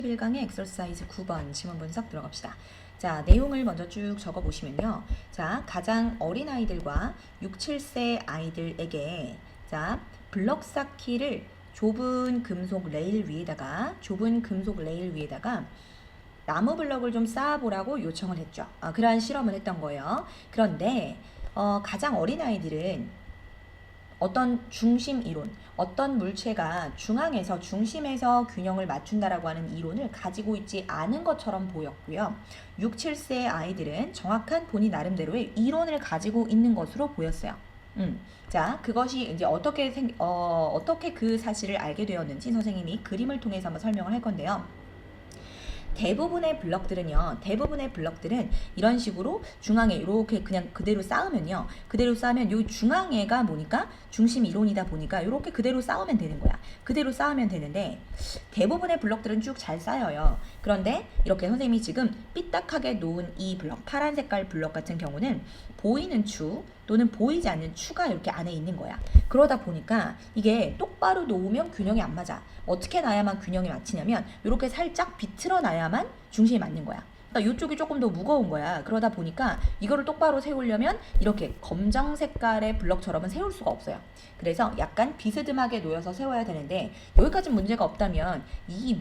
11강의 엑서사이즈 9번 지문 분석 들어갑시다. 자, 내용을 먼저 쭉 적어 보시면요. 자, 가장 어린 아이들과 6, 7세 아이들에게 자, 블럭 쌓기를 좁은 금속 레일 위에다가 나무 블럭을 좀 쌓아보라고 요청을 했죠. 그러한 실험을 했던 거예요. 그런데 가장 어린 아이들은 어떤 중심 이론, 어떤 물체가 중심에서 균형을 맞춘다라고 하는 이론을 가지고 있지 않은 것처럼 보였고요. 6, 7세 아이들은 정확한 본인 나름대로의 이론을 가지고 있는 것으로 보였어요. 자, 그것이 이제 어떻게 그 사실을 알게 되었는지 선생님이 그림을 통해서 한번 설명을 할 건데요. 대부분의 블럭들은 이런 식으로 중앙에 이렇게 그냥 그대로 쌓으면 요 중앙에가 뭐니까 중심 이론이다 보니까 이렇게 그대로 쌓으면 되는 거야. 그대로 쌓으면 되는데 대부분의 블럭들은 쭉 잘 쌓여요. 그런데 이렇게 선생님이 지금 삐딱하게 놓은 이 블럭, 파란 색깔 블럭 같은 경우는 보이는 추 또는 보이지 않는 추가 이렇게 안에 있는 거야. 그러다 보니까 이게 똑바로 놓으면 균형이 안 맞아. 어떻게 놔야만 균형이 맞히냐면 이렇게 살짝 비틀어 놔야만 중심이 맞는 거야. 그러니까 이쪽이 조금 더 무거운 거야. 그러다 보니까 이거를 똑바로 세우려면 이렇게 검정 색깔의 블럭처럼은 세울 수가 없어요. 그래서 약간 비스듬하게 놓여서 세워야 되는데 여기까지 문제가 없다면 이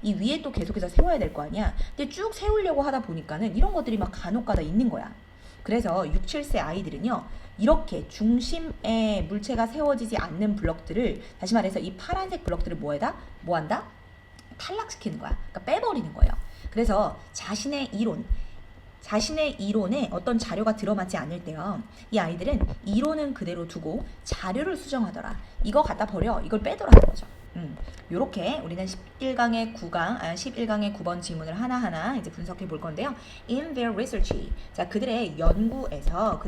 위에 또 계속해서 세워야 될 거 아니야. 근데 쭉 세우려고 하다 보니까는 이런 것들이 막 간혹가다 있는 거야. 그래서 6, 7세 아이들은요. 이렇게 중심에 물체가 세워지지 않는 블럭들을 다시 말해서 이 파란색 블럭들을 뭐한다? 탈락시키는 거야. 그러니까 빼버리는 거예요. 그래서 자신의 이론에 어떤 자료가 들어맞지 않을 때요. 이 아이들은 이론은 그대로 두고 자료를 수정하더라. 이거 갖다 버려. 이걸 빼더라 하는 거죠. 요렇게 우리는 11강의 9번 질문을 하나하나 이제 분석해 볼 건데요. In their research. 자, 그들의 연구에서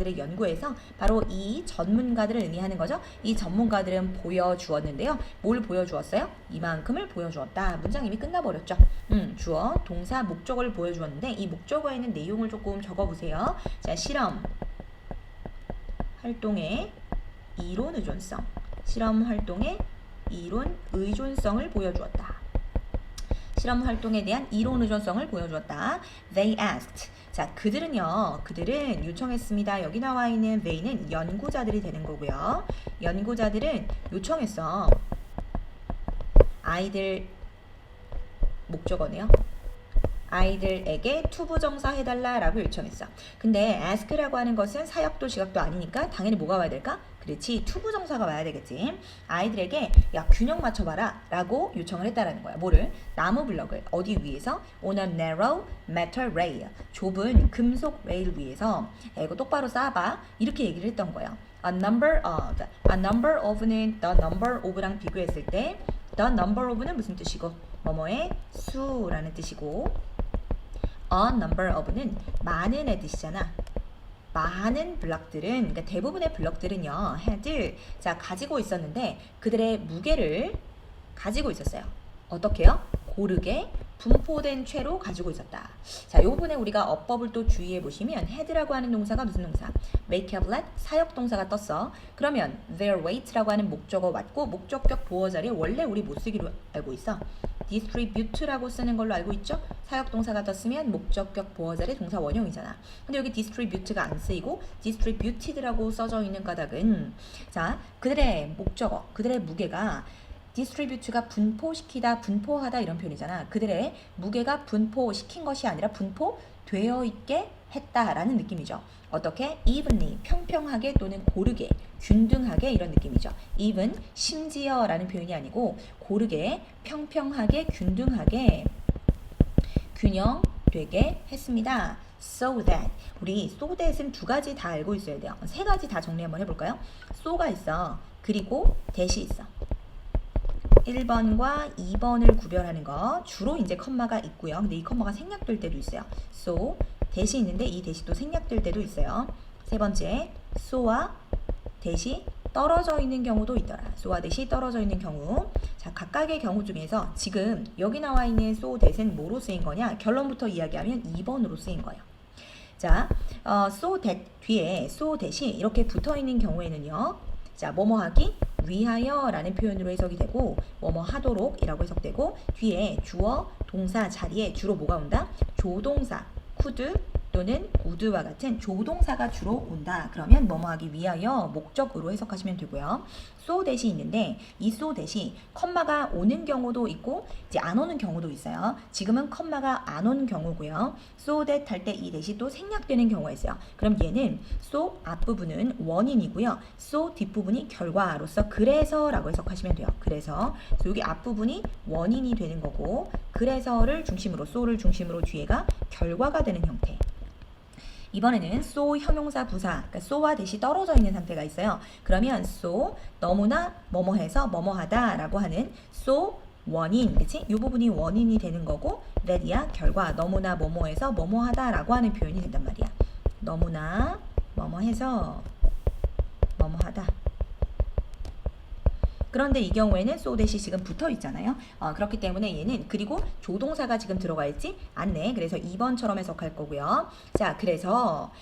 바로 이 전문가들을 의미하는 거죠. 이 전문가들은 보여주었는데요. 뭘 보여주었어요? 이만큼을 보여주었다. 문장 이미 끝나버렸죠. 주어, 동사, 목적어를 보여주었는데 이 목적어에 있는 내용을 조금 적어보세요. 자, 실험 활동의 이론 의존성. 실험 활동의 이론 의존성을 보여주었다. 실험 활동에 대한 이론 의존성을 보여주었다. They asked. 자, 그들은 요청했습니다. 여기 나와 있는 they는 연구자들이 되는 거고요. 연구자들은 요청했어. 아이들 목적어네요. 아이들에게 투부정사 해달라라고 요청했어. 근데 ask라고 하는 것은 사역도 지각도 아니니까 당연히 뭐가 와야 될까? 그렇지, 투부정사가 와야 되겠지. 아이들에게 야 균형 맞춰봐라 라고 요청을 했다라는 거야. 뭐를? 나무 블럭을 어디 위에서? On a narrow metal rail. 좁은 금속 레일 위에서 이거 똑바로 쌓아봐. 이렇게 얘기를 했던 거예요. A number of는 the number of랑 비교했을 때 the number of는 무슨 뜻이고 뭐뭐의 수라는 뜻이고 a number of는 많은의 뜻이잖아. 많은 블럭들은, 그러니까 대부분의 블럭들은요, 자, 가지고 있었는데 그들의 무게를 가지고 있었어요. 어떻게요? 고르게 분포된 채로 가지고 있었다. 자, 요 부분에 우리가 어법을 또 주의해 보시면 had라고 하는 동사가 무슨 동사? make have let 사역 동사가 떴어. 그러면 their weight라고 하는 목적어 왔고 목적격 보어 자리에 원래 우리 못 쓰기로 알고 있어. distribute라고 쓰는 걸로 알고 있죠? 사역 동사가 떴으면 목적격 보어 자리 동사 원형이잖아. 근데 여기 distribute가 안 쓰이고 distributed라고 써져 있는 까닭은 자, 그들의 목적어, 그들의 무게가 distribute가 분포시키다, 분포하다 이런 표현이잖아. 그들의 무게가 분포시킨 것이 아니라 분포되어 있게 했다라는 느낌이죠. 어떻게? evenly, 평평하게 또는 고르게, 균등하게 이런 느낌이죠. even, 심지어라는 표현이 아니고 고르게, 평평하게, 균등하게 균형되게 했습니다. So that. 우리 so that은 두 가지 다 알고 있어야 돼요. 세 가지 다 정리 한번 해볼까요? so가 있어. 그리고 that이 있어. 1번과 2번을 구별하는 거 주로 이제 컴마가 있고요. 근데 이 컴마가 생략될 때도 있어요. so 대시 있는데 이 대시 또 생략될 때도 있어요. 세 번째, so와 대시 떨어져 있는 경우도 있더라. so와 대시 떨어져 있는 경우. 자, 각각의 경우 중에서 지금 여기 나와 있는 so that은 뭐로 쓰인 거냐? 결론부터 이야기하면 2번으로 쓰인 거예요. 자, so that 뒤에 so that이 이렇게 붙어 있는 경우에는요. 자, 뭐뭐 하기 위하여 라는 표현으로 해석이 되고 뭐뭐 하도록 이라고 해석되고 뒤에 주어 동사 자리에 주로 뭐가 온다? 조동사, could 또는 would와 같은 조동사가 주로 온다. 그러면 뭐뭐하기 위하여 목적으로 해석하시면 되고요. so that이 있는데 이 so that이 컴마가 오는 경우도 있고 이제 안 오는 경우도 있어요. 지금은 컴마가 안 오는 경우고요. so that 할 때 이 that이 또 생략되는 경우가 있어요. 그럼 얘는 so 앞부분은 원인이고요. so 뒷부분이 결과로서 그래서라고 해석하시면 돼요. 그래서 여기 앞부분이 원인이 되는 거고 그래서를 중심으로 so를 중심으로 뒤에가 결과가 되는 형태. 이번에는 so 형용사 부사, 그러니까 so와 that이 떨어져 있는 상태가 있어요. 그러면 so 너무나 뭐뭐해서 뭐뭐하다라고 하는 so 원인, 그치? 이 부분이 원인이 되는 거고 that이야 결과, 너무나 뭐뭐해서 뭐뭐하다라고 하는 표현이 된단 말이야. 너무나 뭐뭐해서 뭐뭐하다. 그런데 이 경우에는 so that이 지금 붙어 있잖아요. 그렇기 때문에 얘는 그리고 조동사가 지금 들어가 있지 않네. 그래서 2번처럼 해석할 거고요. 자, 그래서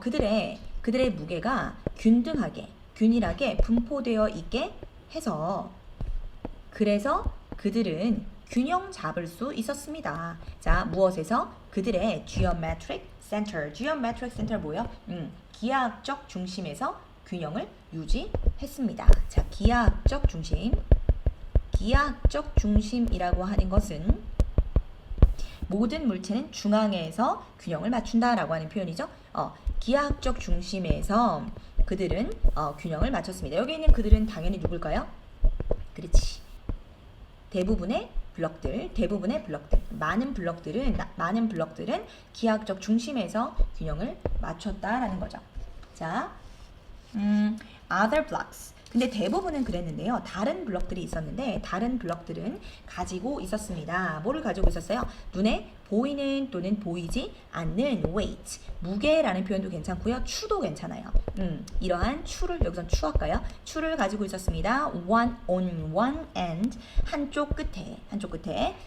그들의 무게가 균등하게, 균일하게 분포되어 있게 해서 그래서 그들은 균형 잡을 수 있었습니다. 자, 무엇에서? 그들의 geometric center. geometric center 뭐예요? 기하학적 중심에서 균형을 유지했습니다. 자, 기하학적 중심. 기하학적 중심이라고 하는 것은 모든 물체는 중앙에서 균형을 맞춘다라고 하는 표현이죠. 기하학적 중심에서 그들은 균형을 맞췄습니다. 여기 있는 그들은 당연히 누굴까요? 그렇지. 대부분의 블럭들. 많은 블럭들은 기하학적 중심에서 균형을 맞췄다라는 거죠. 자, other blocks. 근데 대부분은 그랬는데요. 다른 블럭들이 있었는데 다른 블럭들은 가지고 있었습니다. 뭐를 가지고 있었어요? 눈에 보이는 또는 보이지 않는 weight. 무게라는 표현도 괜찮고요. 추도 괜찮아요. 이러한 추를 여기선 추 할까요? 추를 가지고 있었습니다. on one end. 한쪽 끝에.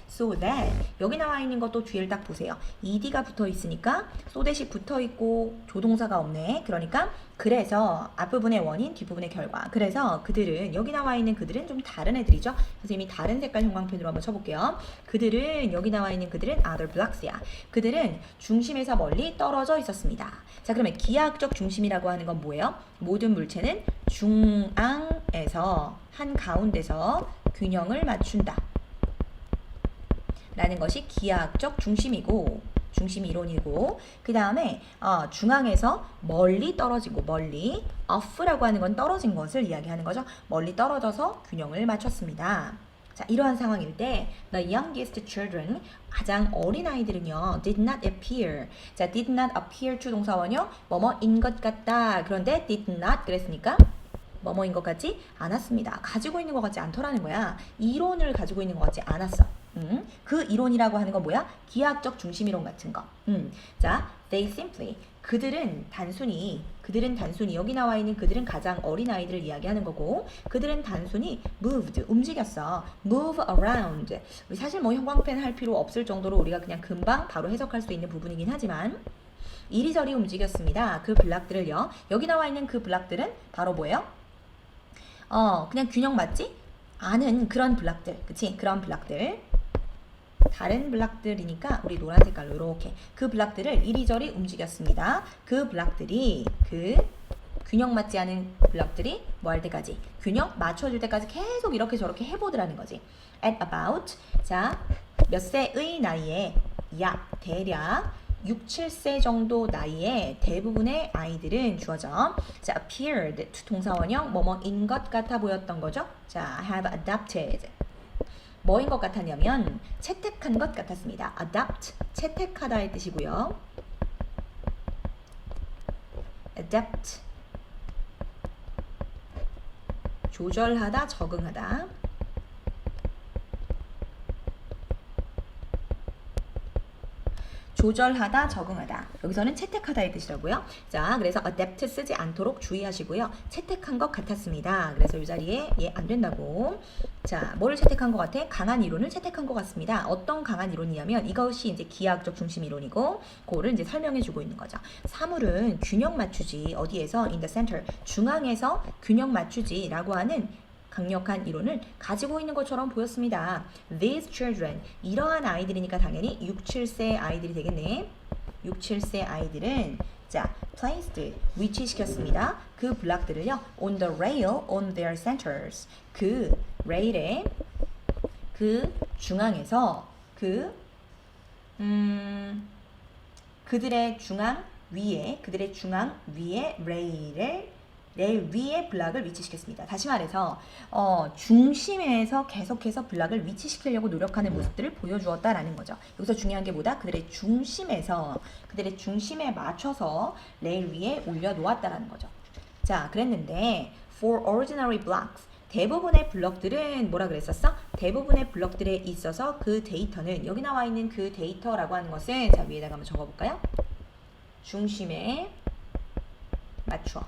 so that. 여기 나와 있는 것도 뒤를 딱 보세요. ed가 붙어 있으니까 so that이 붙어 있고 조동사가 없네. 그러니까 그래서 앞부분의 원인, 뒷부분의 결과. 그래서 그들은 여기 나와 있는 그들은 좀 다른 애들이죠. 선생님이 다른 색깔 형광펜으로 한번 쳐볼게요. 그들은 여기 나와 있는 그들은 other blocks야. 그들은 중심에서 멀리 떨어져 있었습니다. 자, 그러면 기하학적 중심이라고 하는 건 뭐예요? 모든 물체는 중앙에서 한가운데서 균형을 맞춘다 라는 것이 기하학적 중심이고 중심 이론이고 그 다음에 중앙에서 멀리 떨어지고 멀리 off라고 하는 건 떨어진 것을 이야기하는 거죠. 멀리 떨어져서 균형을 맞췄습니다. 자, 이러한 상황일 때 the youngest children 가장 어린 아이들은요 did not appear. 자, did not appear 추동사원요 뭐뭐인 것 같다. 그런데 did not 그랬으니까 뭐뭐인 것 같지 않았습니다. 가지고 있는 것 같지 않더라는 거야. 이론을 가지고 있는 것 같지 않았어. 그 이론이라고 하는 건 뭐야? 기하학적 중심이론 같은 거. 자, they simply. 그들은 단순히 여기 나와 있는 그들은 가장 어린 아이들을 이야기하는 거고 그들은 단순히 moved 움직였어. move around. 우리 사실 뭐 형광펜 할 필요 없을 정도로 우리가 그냥 금방 바로 해석할 수 있는 부분이긴 하지만 이리저리 움직였습니다. 그 블락들을요. 여기 나와 있는 그 블락들은 바로 뭐예요? 그냥 균형 맞지? 않은 그런 블락들. 그치? 그런 블락들. 다른 블락들이니까 우리 노란 색깔로 이렇게 그 블락들을 이리저리 움직였습니다. 그 블락들이 그 균형 맞지 않은 블럭들이 뭐 할 때까지 균형 맞춰줄 때까지 계속 이렇게 저렇게 해보더라는 거지. At about 자 몇 세의 나이에 약 대략 6, 7세 정도 나이에 대부분의 아이들은 주어져. 자, appeared 동사원형 뭐뭐인 것 같아 보였던 거죠. 자, have adopted 뭐인 것 같았냐면 채택한 것 같았습니다. adopt 채택하다의 뜻이고요. adapt 조절하다, 적응하다. 조절하다, 적응하다. 여기서는 채택하다의 뜻이라고요. 자, 그래서 adapt 쓰지 않도록 주의하시고요. 채택한 것 같았습니다. 그래서 이 자리에 안 된다고. 자, 뭐를 채택한 것 같아? 강한 이론을 채택한 것 같습니다. 어떤 강한 이론이냐면 이것이 이제 기하학적 중심 이론이고 그거를 이제 설명해주고 있는 거죠. 사물은 균형 맞추지. 어디에서? In the center. 중앙에서 균형 맞추지라고 하는 강력한 이론을 가지고 있는 것처럼 보였습니다. These children, 이러한 아이들이니까 당연히 6, 7세 아이들이 되겠네. 6, 7세 아이들은 자, placed, 위치시켰습니다. 그 블락들을요, on the rail on their centers. 그 레일의 그 중앙에서 그들의 중앙 위에 레일 위에 블락을 위치시켰습니다. 다시 말해서 중심에서 계속해서 블락을 위치시키려고 노력하는 모습들을 보여주었다라는 거죠. 여기서 중요한 게 뭐다? 그들의 중심에 맞춰서 레일 위에 올려놓았다라는 거죠. 자, 그랬는데 for ordinary blocks, 대부분의 블럭들은 뭐라 그랬었어? 대부분의 블럭들에 있어서 그 데이터는, 여기 나와 있는 그 데이터라고 하는 것은, 자, 위에다가 한번 적어볼까요? 중심에 맞춰.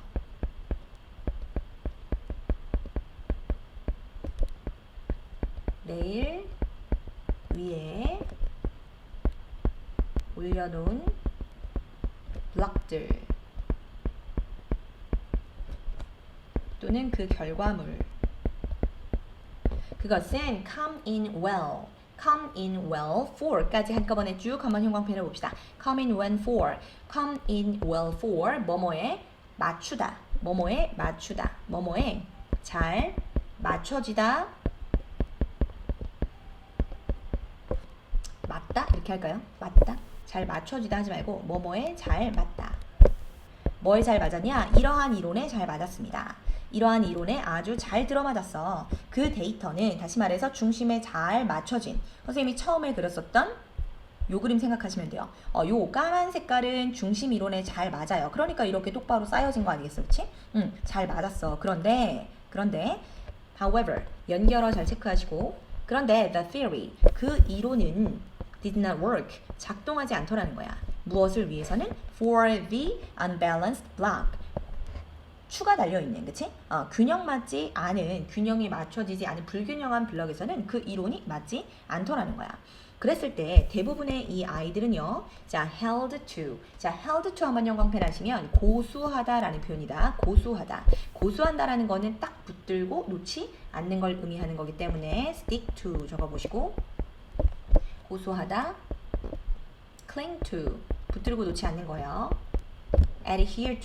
레일 위에 올려놓은 블럭들 또는 그 결과물, 그것은 come in well for까지 한꺼번에 쭉 한번 형광펜을 봅시다. come in well for 뭐뭐에 맞추다, 뭐뭐에 잘 맞춰지다, 맞다 이렇게 할까요? 맞다, 잘 맞춰지다 하지 말고 뭐뭐에 잘 맞다. 뭐에 잘 맞았냐? 이러한 이론에 잘 맞았습니다. 이러한 이론에 아주 잘 들어맞았어. 그 데이터는 다시 말해서 중심에 잘 맞춰진, 선생님이 처음에 그렸었던 요 그림 생각하시면 돼요. 요 까만 색깔은 중심 이론에 잘 맞아요. 그러니까 이렇게 똑바로 쌓여진 거 아니겠어, 그렇지? 잘 맞았어. 그런데 however, 연결어 잘 체크하시고, 그런데 the theory, 그 이론은 did not work, 작동하지 않더라는 거야. 무엇을 위해서는? for the unbalanced block, 추가 달려있는, 그치? 균형이 맞춰지지 않은 불균형한 블럭에서는 그 이론이 맞지 않더라는 거야. 그랬을 때 대부분의 이 아이들은요, 자, held to 한번 형광펜 하시면 고수하다라는 표현이다. 고수한다라는 거는 딱 붙들고 놓지 않는 걸 의미하는 거기 때문에 stick to 적어보시고, 고수하다, cling to, 붙들고 놓지 않는 거예요. adhere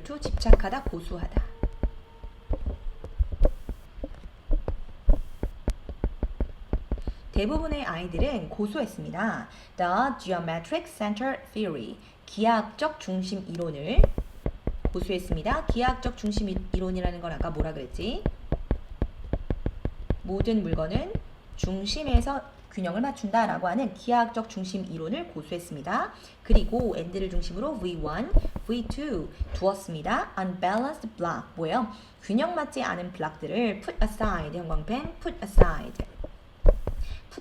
to, 집착하다, 고수하다. 대부분의 아이들은 고수했습니다. The geometric center theory, 기하학적 중심 이론을 고수했습니다. 기하학적 중심 이론이라는 건 아까 뭐라 그랬지? 모든 물건은 중심에서 균형을 맞춘다라고 하는 기하학적 중심 이론을 고수했습니다. 그리고 and를 중심으로 V1, V2 두었습니다. unbalanced block, 뭐예요? 균형 맞지 않은 블록들을 put aside, 형광펜 put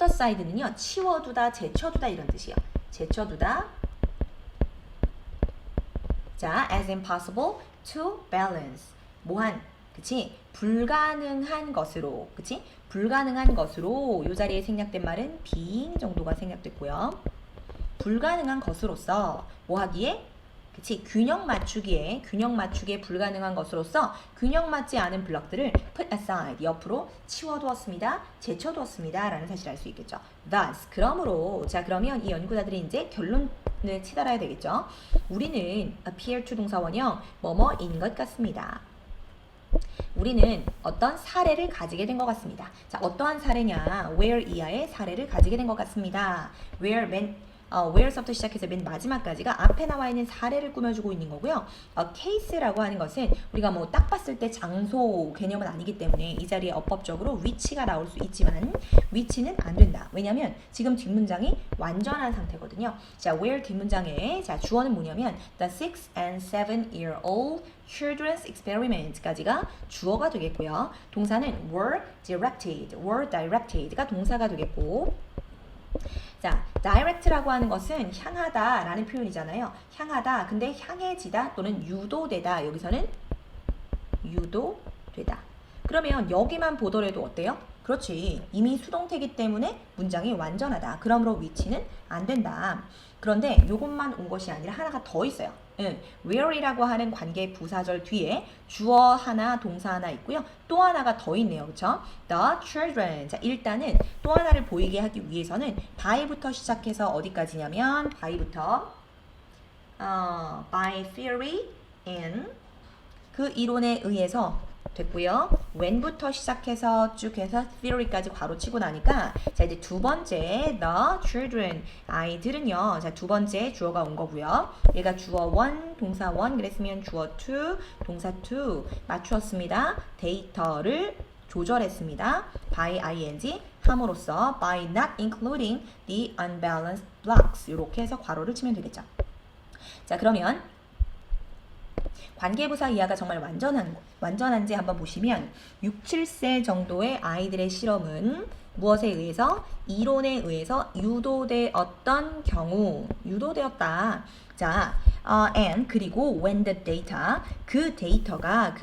aside는요, 치워두다, 제쳐두다 이런 뜻이에요. 제쳐두다. 자, as impossible to balance, 뭐한, 그치? 불가능한 것으로, 그치? 불가능한 것으로, 이 자리에 생략된 말은 being 정도가 생략됐고요. 불가능한 것으로서 뭐 하기에? 그치? 균형 맞추기에 불가능한 것으로서 균형 맞지 않은 블럭들을 put aside, 옆으로 치워두었습니다. 제쳐두었습니다. 라는 사실을 알 수 있겠죠. Thus, 그러므로, 자, 그러면 이 연구자들이 이제 결론을 치달아야 되겠죠. 우리는 appear to 동사원형 뭐뭐인 것 같습니다. 우리는 어떤 사례를 가지게 된 것 같습니다. 자, 어떠한 사례냐? where 이하의 사례를 가지게 된 것 같습니다. where서부터 시작해서 맨 마지막까지가 앞에 나와 있는 사례를 꾸며주고 있는 거고요. case라고 하는 것은 우리가 뭐 딱 봤을 때 장소 개념은 아니기 때문에 이 자리에 어법적으로 위치가 나올 수 있지만 위치는 안 된다. 왜냐면 지금 뒷문장이 완전한 상태거든요. 자, where 뒷문장에 자, 주어는 뭐냐면 the 6 and 7-year-old children's experiment까지가 주어가 되겠고요. 동사는 were directed가 동사가 되겠고, 자, direct라고 하는 것은 향하다 라는 표현이잖아요. 향하다, 근데 향해지다 또는 유도되다, 여기서는 유도되다. 그러면 여기만 보더라도 어때요? 그렇지, 이미 수동태이기 때문에 문장이 완전하다. 그러므로 위치는 안 된다. 그런데 이것만 온 것이 아니라 하나가 더 있어요. where이라고 하는 관계 부사절 뒤에 주어 하나, 동사 하나 있고요. 또 하나가 더 있네요. 그쵸? The children. 자, 일단은 또 하나를 보이게 하기 위해서는 by부터 시작해서 어디까지냐면 by부터 by theory and 그 이론에 의해서 됐고요. when부터 시작해서 쭉 해서 theory까지 괄호 치고 나니까 자 이제 두 번째 the children 아이들은요. 자 두 번째 주어가 온 거고요. 얘가 주어 1 동사 1 그랬으면 주어 2 동사 2 맞추었습니다. 데이터를 조절했습니다. by ing 함으로써 by not including the unbalanced blocks 이렇게 해서 괄호를 치면 되겠죠. 자 그러면 관계부사 이하가 정말 완전한지 한번 보시면 6, 7세 정도의 아이들의 실험은 무엇에 의해서? 이론에 의해서 유도되었던 경우 유도되었다. 자, and 그리고 when the data 그 데이터가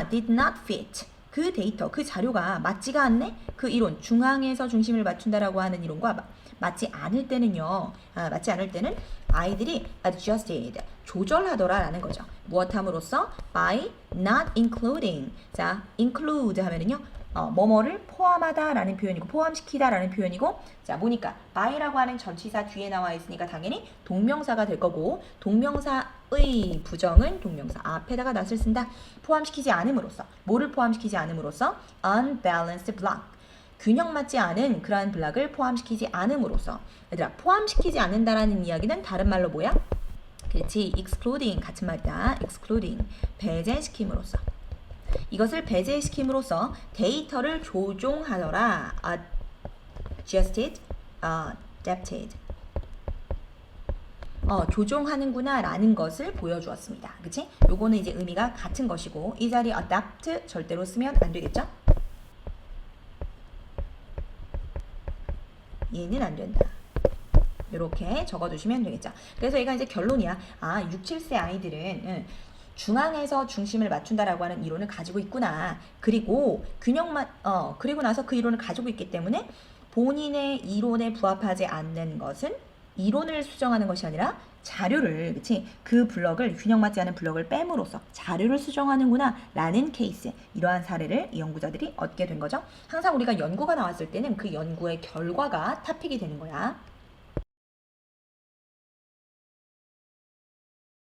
did not fit 그 데이터 그 자료가 맞지가 않네? 그 이론 중앙에서 중심을 맞춘다라고 하는 이론과 맞지 않을 때는요. 맞지 않을 때는 아이들이 adjusted 조절하더라라는 거죠. 무엇 함으로써 by not including. 자, include 하면은요. 뭐뭐를 포함하다라는 표현이고 포함시키다라는 표현이고 자, 보니까 by라고 하는 전치사 뒤에 나와 있으니까 당연히 동명사가 될 거고 동명사의 부정은 동명사 앞에다가 not을 쓴다. 포함시키지 않음으로써 뭐를 포함시키지 않음으로써 unbalanced block 균형 맞지 않은 그러한 블락을 포함시키지 않음으로써 얘들아 포함시키지 않는다라는 이야기는 다른 말로 뭐야? 그렇지 excluding 같은 말이다. excluding 배제시킴으로써 이것을 배제시킴으로써 데이터를 조종하더라. adjusted, adapted 조종하는구나 라는 것을 보여주었습니다. 그치? 요거는 이제 의미가 같은 것이고 이 자리 adapt 절대로 쓰면 안 되겠죠? 얘는 안 된다. 이렇게 적어두시면 되겠죠. 그래서 얘가 이제 결론이야. 6, 7세 아이들은 중앙에서 중심을 맞춘다라고 하는 이론을 가지고 있구나. 그리고 그리고 나서 그 이론을 가지고 있기 때문에 본인의 이론에 부합하지 않는 것은 이론을 수정하는 것이 아니라 자료를, 그치? 그 블럭을, 균형 맞지 않은 블럭을 뺨으로써 자료를 수정하는구나 라는 케이스, 이러한 사례를 이 연구자들이 얻게 된 거죠. 항상 우리가 연구가 나왔을 때는 그 연구의 결과가 토픽이 되는 거야.